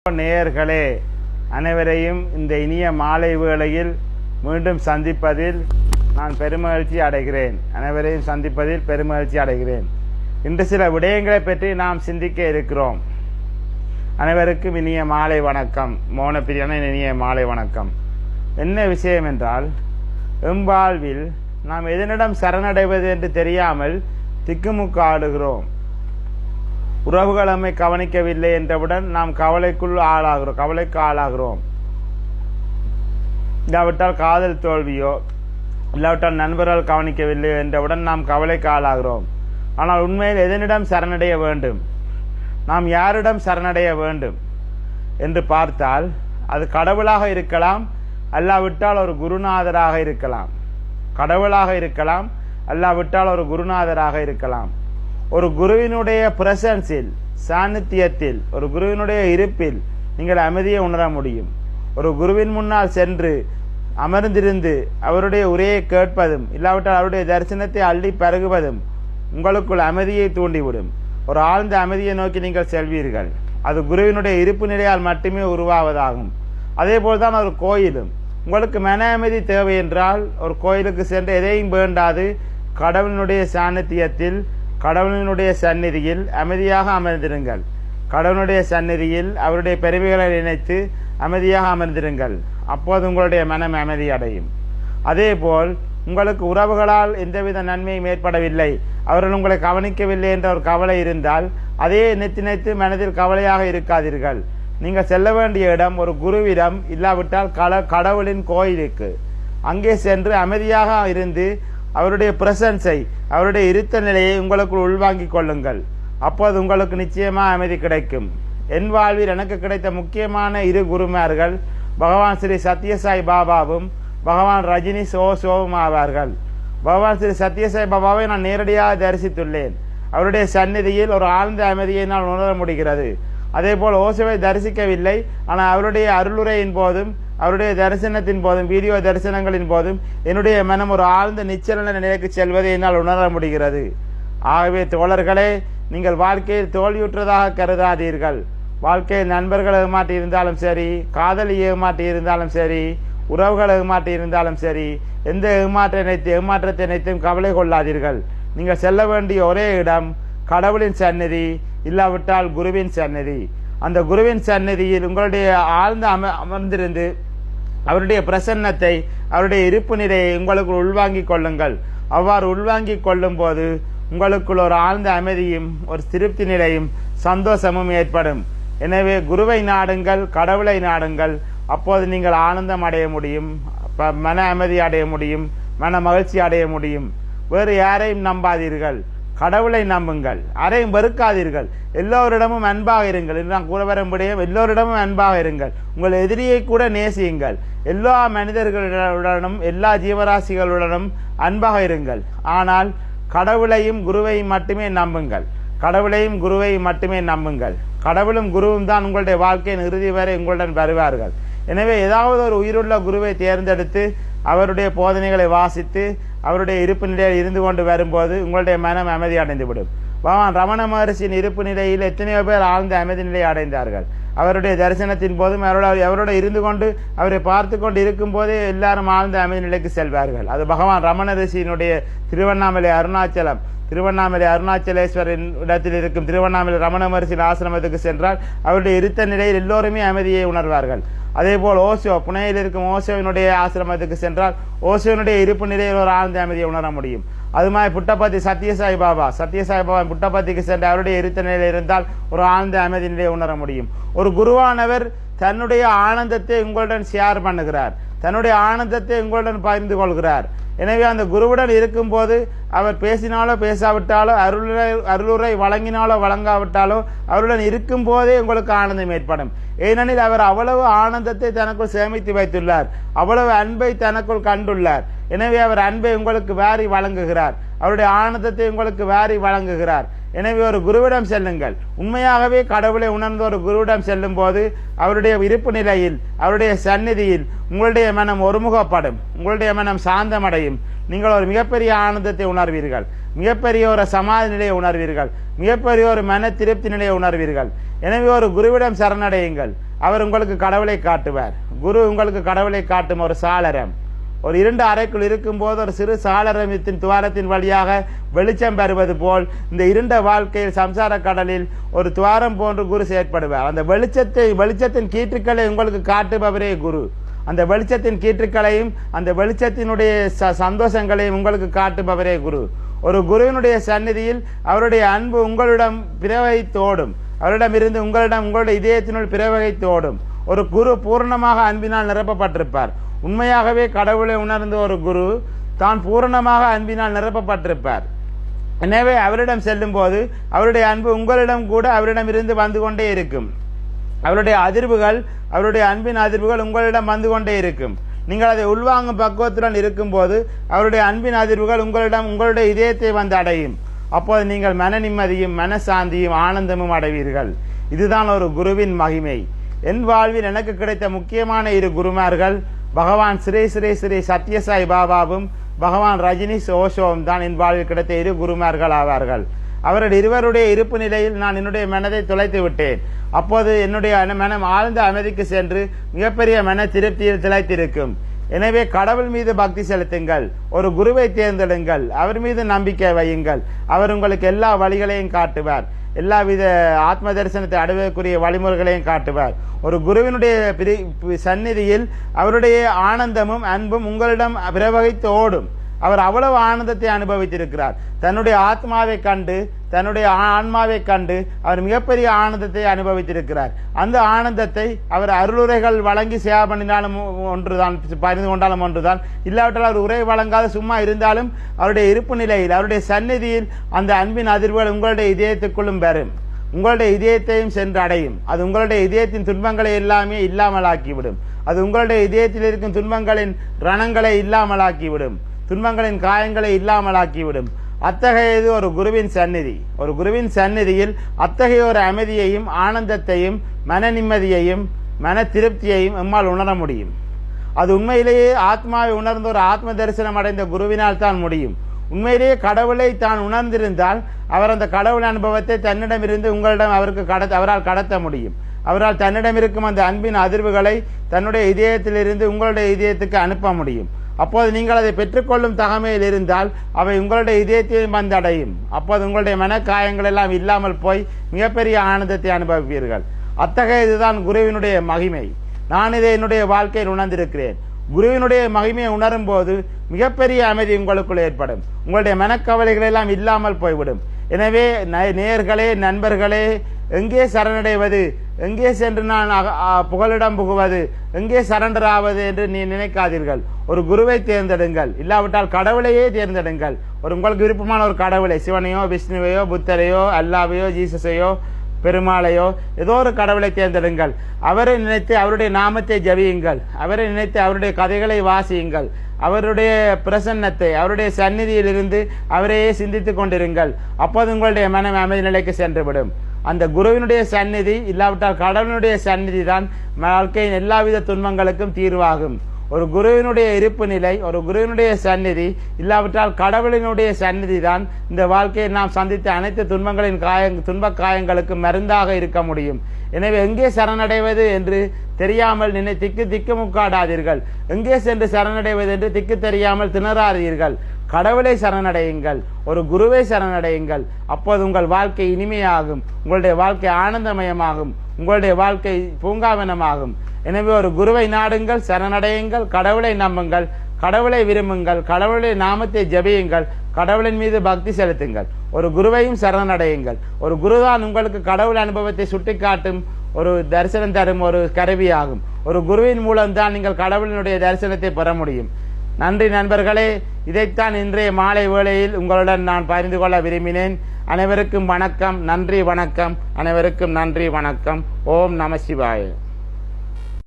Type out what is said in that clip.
நேயர்களே அனைவரையும் இந்த இனிய மாலை வேளையில் மீண்டும் சந்திப்பதில் நான் பெருமகிழ்ச்சி அடைகிறேன். அனைவரையும் சந்திப்பதில் பெருமகிழ்ச்சி அடைகிறேன். இன்று சில விடயங்களை பற்றி நாம் சிந்திக்க இருக்கிறோம். அனைவருக்கும் இனிய மாலை வணக்கம். மோனப்பிரியான இனிய மாலை வணக்கம். என்ன விஷயம் என்றால், எம்பாழ்வில் நாம் எதனிடம் சரணடைவது என்று தெரியாமல் திக்குமுக்காடுகிறோம். உறவுகள் நம்மை கவனிக்கவில்லை என்றவுடன் நாம் கவலைக்கு ஆளாகிறோம். இல்லாவிட்டால் காதல் தோல்வியோ, இல்லாவிட்டால் நண்பர்கள் கவனிக்கவில்லை என்றவுடன் நாம் கவலைக்கு ஆளாகிறோம். ஆனால் உண்மையில் எதனிடம் சரணடைய வேண்டும், நாம் யாரிடம் சரணடைய வேண்டும் என்று பார்த்தால், அது கடவுளாக இருக்கலாம், அல்லாவிட்டால் ஒரு குருநாதராக இருக்கலாம். கடவுளாக இருக்கலாம், அல்லாவிட்டால் ஒரு குருநாதராக இருக்கலாம். ஒரு குருவினுடைய பிரசன்ஸில், சாநித்தியத்தில், ஒரு குருவினுடைய இருப்பில் நீங்கள் அமைதியை உணர முடியும். ஒரு குருவின் முன்னால் சென்று அமர்ந்திருந்து அவருடைய உரையை கேட்பதும், இல்லாவிட்டால் அவருடைய தரிசனத்தை அள்ளி பருகுவதும் உங்களுக்குள் அமைதியை தூண்டிவிடும். ஒரு ஆழ்ந்த அமைதியை நோக்கி நீங்கள் செல்வீர்கள். அது குருவினுடைய இருப்பு நிலையால் மட்டுமே உருவாவதாகும். அதே போல்தான் ஒரு கோயிலும். உங்களுக்கு மன அமைதி தேவை என்றால் ஒரு கோயிலுக்கு சென்று எதையும் வேண்டாது கடவுளினுடைய சாநித்தியத்தில், கடவுளினுடைய சந்நிதியில் அமைதியாக அமர்ந்திருங்கள். கடவுளுடைய சந்நிதியில் அவருடைய பெருமைகளை நினைத்து அமைதியாக அமர்ந்திருங்கள். அப்போது உங்களுடைய மனம் அமைதி அடையும். அதேபோல் உங்களுக்கு உறவுகளால் எந்தவித நன்மையும் ஏற்படவில்லை, அவர்கள் உங்களை கவனிக்கவில்லை என்ற ஒரு கவலை இருந்தால் அதே நினைத்து மனதில் கவலையாக இருக்காதீர்கள். நீங்கள் செல்ல வேண்டிய இடம் ஒரு குருவிடம், இல்லாவிட்டால் கடவுளின் கோயிலுக்கு. அங்கே சென்று அமைதியாக இருந்து அவருடைய பிரசன்ஸை, அவருடைய இருத்த நிலையை உங்களுக்குள் உள்வாங்கிக் கொள்ளுங்கள். அப்போது உங்களுக்கு நிச்சயமாக அமைதி கிடைக்கும். என் வாழ்வில் எனக்கு கிடைத்த முக்கியமான இரு குருமார்கள் பகவான் ஸ்ரீ சத்யசாய் பாபாவும் பகவான் ரஜினி ஓஷோவும் ஆவார்கள். பகவான் ஸ்ரீ சத்யசாய் பாபாவை நான் நேரடியாக தரிசித்துள்ளேன். அவருடைய சந்நிதியில் ஒரு ஆழ்ந்த அமைதியை நான் உணர முடிகிறது. அதே போல் ஓஷோவை தரிசிக்கவில்லை, ஆனால் அவருடைய அருளுரையின் போதும், அவருடைய தரிசனத்தின் போதும், வீடியோ தரிசனங்களின் போதும் என்னுடைய மனம் ஒரு ஆழ்ந்த நிச்சல நிலைக்கு செல்வதை என்னால் உணர முடிகிறது. ஆகவே தோழர்களே, நீங்கள் வாழ்க்கையில் தோல்வியுற்றதாக கருதாதீர்கள். வாழ்க்கையில் நண்பர்கள் ஏமாற்றி இருந்தாலும் சரி, காதலி ஏமாற்றி இருந்தாலும் சரி, உறவுகள் ஏமாற்றி இருந்தாலும் சரி, எந்த ஏமாற்றத்தை நினைத்தும் கவலை கொள்ளாதீர்கள். நீங்கள் செல்ல வேண்டிய ஒரே இடம் கடவுளின் சந்நிதி, இல்லாவிட்டால் குருவின் சந்நிதி. அந்த குருவின் சந்நிதியில் உங்களுடைய ஆழ்ந்த அமர்ந்திருந்து அவருடைய பிரசன்னத்தை, அவருடைய இருப்பு நிலையை உங்களுக்குள் உள்வாங்கிக் கொள்ளுங்கள். அவ்வாறு உள்வாங்கிக் கொள்ளும் போது உங்களுக்குள் ஒரு ஆழ்ந்த அமைதியும், ஒரு திருப்தி நிலையும், சந்தோஷமும் ஏற்படும். எனவே குருவை நாடுங்கள், கடவுளை நாடுங்கள். அப்போது நீங்கள் ஆனந்தம் அடைய முடியும், மன அமைதி அடைய முடியும், மன மகிழ்ச்சி அடைய முடியும். வேறு யாரையும் நம்பாதீர்கள், கடவுளை நம்புங்கள். யாரையும் வெறுக்காதீர்கள். எல்லோரிடமும் அன்பாக இருங்கள். நான் கூற வரும்படியும் எல்லோரிடமும் அன்பாக இருங்கள். உங்கள் எதிரியை கூட நேசியுங்கள். எல்லா மனிதர்களுடனும், எல்லா ஜீவராசிகளுடனும் அன்பாக இருங்கள். ஆனால் கடவுளையும் குருவையும் மட்டுமே நம்புங்கள். கடவுளையும் குருவையும் மட்டுமே நம்புங்கள். கடவுளும் குருவும் தான் உங்களுடைய வாழ்க்கையின் இறுதி வரை உங்களுடன் வருவார்கள். எனவே ஏதாவது ஒரு உயிருள்ள குருவை தேர்ந்தெடுத்து அவருடைய போதனைகளை வாசித்து அவருடைய இருப்பு நிலையில் இருந்து கொண்டு வரும்போது உங்களுடைய மனம் அமைதி அடைந்துவிடும். பகவான் ரமண மகரிஷியின் இருப்பு நிலையில் எத்தனையோ பேர் ஆழ்ந்த அமைதி நிலையை அடைந்தார்கள். அவருடைய தரிசனத்தின் போதும் அவரோட இருந்து கொண்டு அவரை பார்த்து கொண்டு இருக்கும் போதே எல்லாரும் ஆழ்ந்த அமைதி நிலைக்கு செல்வார்கள். அது பகவான் ரமண ரிஷியினுடைய திருவண்ணாமலை அருணாச்சலேஸ்வரின் இடத்தில் இருக்கும் திருவண்ணாமலை ரமண மகரிஷியின் ஆசிரமத்துக்கு சென்றால் அவருடைய இருத்த நிலையில் எல்லோருமே அமைதியை உணர்வார்கள். அதே போல் ஓஷோ, புனேயில் இருக்கும் ஓஷோவினுடைய ஆசிரமத்துக்கு சென்றால் ஓஷோவினுடைய இருப்பு நிலையில் ஒரு ஆழ்ந்த அமைதியை உணர முடியும். அது மாதிரி புட்டபர்த்தி சத்யசாய் பாபா புட்டபர்த்திக்கு சென்று அவருடைய இருத்த நிலையில் இருந்தால் ஒரு ஆழ்ந்த அமைதி நிலையை உணர முடியும். ஒரு குருவானவர் தன்னுடைய ஆனந்தத்தை உங்களுடன் ஷேர் பண்ணுகிறார், தன்னுடைய ஆனந்தத்தை உங்களுடன் பகிர்ந்து கொள்கிறார். எனவே அந்த குருவுடன் இருக்கும் போது அவர் பேசினாலோ பேசாவிட்டாலோ, அருளுரை வழங்கினாலோ வழங்காவிட்டாலோ, அவருடன் இருக்கும் போதே உங்களுக்கு ஆனந்தம் ஏற்படும். ஏனெனில் அவர் அவ்வளவு ஆனந்தத்தை தனக்குள் சேமித்து வைத்துள்ளார், அவ்வளவு அன்பை தனக்குள் கண்டுள்ளார். எனவே அவர் அன்பை உங்களுக்கு வாரி வழங்குகிறார், அவருடைய ஆனந்தத்தை உங்களுக்கு வாரி வழங்குகிறார். எனவே ஒரு குருவிடம் செல்லுங்கள். உண்மையாகவே கடவுளை உணர்ந்த ஒரு குருவிடம் செல்லும் போது அவருடைய இருப்பு நிலையில், அவருடைய சந்நிதியில் உங்களுடைய மனம் ஒருமுகப்படும், உங்களுடைய மனம் சாந்தமடையும். நீங்கள் ஒரு மிகப்பெரிய ஆனந்தத்தை உணர்வீர்கள், மிகப்பெரிய ஒரு சமாதி நிலையை உணர்வீர்கள், மிகப்பெரிய ஒரு மன திருப்தி நிலையை உணர்வீர்கள். எனவே ஒரு குருவிடம் சரணடையுங்கள். அவர் உங்களுக்கு கடவுளை காட்டுவார். குரு உங்களுக்கு கடவுளை காட்டும் ஒரு சாளரம். ஒரு இருண்ட அறைக்குள் இருக்கும்போது ஒரு சிறு சாளரத்தின் துவாரத்தின் வழியாக வெளிச்சம் பெறுவது போல் இந்த இருண்ட வாழ்க்கையில் சம்சார கடலில் ஒரு துவாரம் போன்று குரு செயற்படுவார். அந்த வெளிச்சத்தின் கீற்றுக்களை உங்களுக்கு காட்டுபவரே குரு. அந்த வெளிச்சத்தின் கீற்றுக்களையும் அந்த வெளிச்சத்தினுடைய சந்தோஷங்களையும் உங்களுக்கு காட்டுபவரே குரு. ஒரு குருவினுடைய சந்நிதியில் அவருடைய அன்பு உங்களிடம் பிரவகித்தோடும், அவரிடமிருந்து உங்களுடைய இதயத்தினுள் பிரவகித்தோடும். ஒரு குரு பூர்ணமாக அன்பினால் நிரப்பப்பட்டிருப்பார். உண்மையாகவே கடவுளை உணர்ந்த ஒரு குரு தான் பூரணமாக அன்பினால் நிரப்பப்பட்டிருப்பார். எனவே அவரிடம் செல்லும் போது அவருடைய அன்பு உங்களிடம் கூட அவரிடம் இருந்து வந்து கொண்டே இருக்கும். அவருடைய அதிர்வுகள், அவருடைய அன்பின் அதிர்வுகள் உங்களிடம் வந்து கொண்டே இருக்கும். நீங்கள் அதை உள்வாங்கும் பக்குவத்துடன் இருக்கும் போது அவருடைய அன்பின் அதிர்வுகள் உங்களுடைய இதயத்தை வந்து அடையும். அப்போது நீங்கள் மன நிம்மதியும் மனசாந்தியும் ஆனந்தமும் அடைவீர்கள். இதுதான் ஒரு குருவின் மகிமை. என் வாழ்வில் எனக்கு கிடைத்த முக்கியமான 2 குருமார்கள் பகவான் ஸ்ரீ ஸ்ரீ ஸ்ரீ சத்யசாய் பாபாவும் பகவான் ரஜினிஷ் ஓஷோவும் தான் என் வாழ்வில் கிடைத்த 2 குருமார்கள் ஆவார்கள். அவர்கள் இருவருடைய இருப்பு நிலையில் நான் என்னுடைய மனதை தொலைத்து விட்டேன். அப்போது என்னுடைய மனம் ஆழ்ந்த அமைதிக்கு சென்று மிகப்பெரிய மன திருப்தியில் திளைத்திருக்கும். எனவே கடவுள் மீது பக்தி செலுத்துங்கள், ஒரு குருவை தேர்ந்தெடுங்கள், அவர் மீது நம்பிக்கை வையுங்கள். அவர் உங்களுக்கு எல்லா வழிகளையும் காட்டுவார், எல்லாவித ஆத்ம தரிசனத்தை அடைவதற்குரிய வழிமுறைகளையும் காட்டுவார். ஒரு குருவினுடைய சந்நிதியில் அவருடைய ஆனந்தமும் அன்பும் உங்களிடம் பிரவகித்து ஓடும். அவர் அவ்வளவு ஆனந்தத்தை அனுபவித்திருக்கிறார். தன்னுடைய ஆத்மாவை கண்டு, தன்னுடைய ஆன்மாவை கண்டு அவர் மிகப்பெரிய ஆனந்தத்தை அனுபவித்திருக்கிறார். அந்த ஆனந்தத்தை அவர் அருளுரைகள் வழங்கி சேவை பண்ணினாலும் ஒன்றுதான், பகிர்ந்து கொண்டாலும் ஒன்றுதான், இல்லாவிட்டால் அவர் உரை வழங்காத சும்மா இருந்தாலும் அவருடைய இருப்பு நிலையில், அவருடைய சந்நிதியில் அந்த அன்பின் அதிர்வுகள் உங்களுடைய இதயத்துக்குள்ளும் பெறும், உங்களுடைய இதயத்தையும் சென்று அடையும். அது உங்களுடைய இதயத்தின் துன்பங்களை எல்லாமே இல்லாமலாக்கிவிடும். அது உங்களுடைய இதயத்தில் இருக்கும் துன்பங்களின் ரணங்களை இல்லாமலாக்கிவிடும், துன்பங்களின் காயங்களை இல்லாமலாக்கிவிடும். அத்தகையது ஒரு குருவின் சந்நிதி. ஒரு குருவின் சந்நிதியில் அத்தகைய ஒரு அமைதியையும் ஆனந்தத்தையும் மன நிம்மதியையும் மன திருப்தியையும் நம்மால் உணர முடியும். அது உண்மையிலேயே ஆத்மாவை உணர்ந்த ஒரு ஆத்ம தரிசனம் அடைந்த குருவினால் தான் முடியும். உண்மையிலேயே கடவுளை தான் உணர்ந்திருந்தால் அவர் அந்த கடவுள் அனுபவத்தை தன்னிடமிருந்து உங்களிடம் அவரால் கடத்த முடியும். அவரால் தன்னிடம் இருக்கும் அந்த அன்பின் அதிர்வுகளை தன்னுடைய இதயத்திலிருந்து உங்களுடைய இதயத்துக்கு அனுப்ப முடியும். அப்போது நீங்கள் அதை பெற்றுக்கொள்ளும் தகமையில் இருந்தால் அவை உங்களுடைய இதயத்தையும் வந்தடையும். அப்போது உங்களுடைய மனக்காயங்கள் எல்லாம் இல்லாமல் போய் மிகப்பெரிய ஆனந்தத்தை அனுபவிப்பீர்கள். அத்தகைய இதுதான் குருவினுடைய மகிமை. நான் இதை என்னுடைய வாழ்க்கையில் உணர்ந்திருக்கிறேன். குருவினுடைய மகிமையை உணரும் போது மிகப்பெரிய அமைதி உங்களுக்குள் ஏற்படும். உங்களுடைய மனக்கவலைகள் எல்லாம் இல்லாமல் போய்விடும். எனவே நேயர்களே, நண்பர்களே, எங்கே சரணடைவது, எங்கே சென்று நான் புகலிடம் புகுவது, எங்கே சரண்டர் ஆவது என்று நீ நினைக்காதீர்கள். ஒரு குருவை தேர்ந்தெடுங்கள், இல்லாவிட்டால் கடவுளையே தேர்ந்தெடுங்கள். உங்களுக்கு விருப்பமான ஒரு கடவுளை, சிவனையோ விஷ்ணுவையோ புத்தரையோ அல்லாவையோ ஜீசஸையோ பெருமாளையோ ஏதோ ஒரு கடவுளை தேர்ந்தெடுங்கள். அவரை நினைத்து அவருடைய நாமத்தை ஜபியுங்கள். அவரை நினைத்து அவருடைய கதைகளை வாசியுங்கள். அவருடைய பிரசன்னத்தை, அவருடைய சந்நிதியில் இருந்து அவரையே சிந்தித்துக் கொண்டிருங்கள். அப்போது உங்களுடைய மனம் அமைதி நிலைக்கு சென்றுவிடும். அந்த குருவினுடைய சந்நிதி இல்லாவிட்டால் கடவுளுடைய சந்நிதி தான் வாழ்க்கையின் எல்லாவித துன்பங்களுக்கும் தீர்வாகும். ஒரு குருவினுடைய இருப்பு நிலை, ஒரு குருவினுடைய சந்நிதி இல்லாவிட்டால் கடவுளினுடைய சந்நிதி தான் இந்த வாழ்க்கையில் நாம் சந்தித்த அனைத்து துன்ப காயங்களுக்கு மருந்தாக இருக்க முடியும். எனவே எங்கே சரணடைவது என்று தெரியாமல் திக்கு முக்காடாதீர்கள். எங்கே சென்று சரணடைவது என்று திக்கு தெரியாமல் திணறாதீர்கள். கடவுளை சரணடையுங்கள், ஒரு குருவை சரணடையுங்கள். அப்போது உங்கள் வாழ்க்கை இனிமையாகும், உங்களுடைய வாழ்க்கை ஆனந்தமயமாகும், உங்களுடைய வாழ்க்கை பூங்காவனமாகும். எனவே ஒரு குருவை நாடுங்கள், சரணடையுங்கள், கடவுளை நம்புங்கள், கடவுளை விரும்புங்கள், கடவுளுடைய நாமத்தை ஜபியுங்கள், கடவுளின் மீது பக்தி செலுத்துங்கள். ஒரு குருவையும் சரணடையுங்கள். ஒரு குருதான் உங்களுக்கு கடவுள் அனுபவத்தை சுட்டிக்காட்டும் ஒரு தரிசனம் தரும் ஒரு கருவியாகும். ஒரு குருவின் மூலம்தான் நீங்கள் கடவுளினுடைய தரிசனத்தை பெற முடியும். நன்றி நண்பர்களே, இதைத்தான் இன்றைய மாலை வேளையில் உங்களுடன் நான் பகிர்ந்து கொள்ள விரும்பினேன். அனைவருக்கும் வணக்கம், நன்றி வணக்கம். அனைவருக்கும் நன்றி வணக்கம். ஓம் நம சிவாய.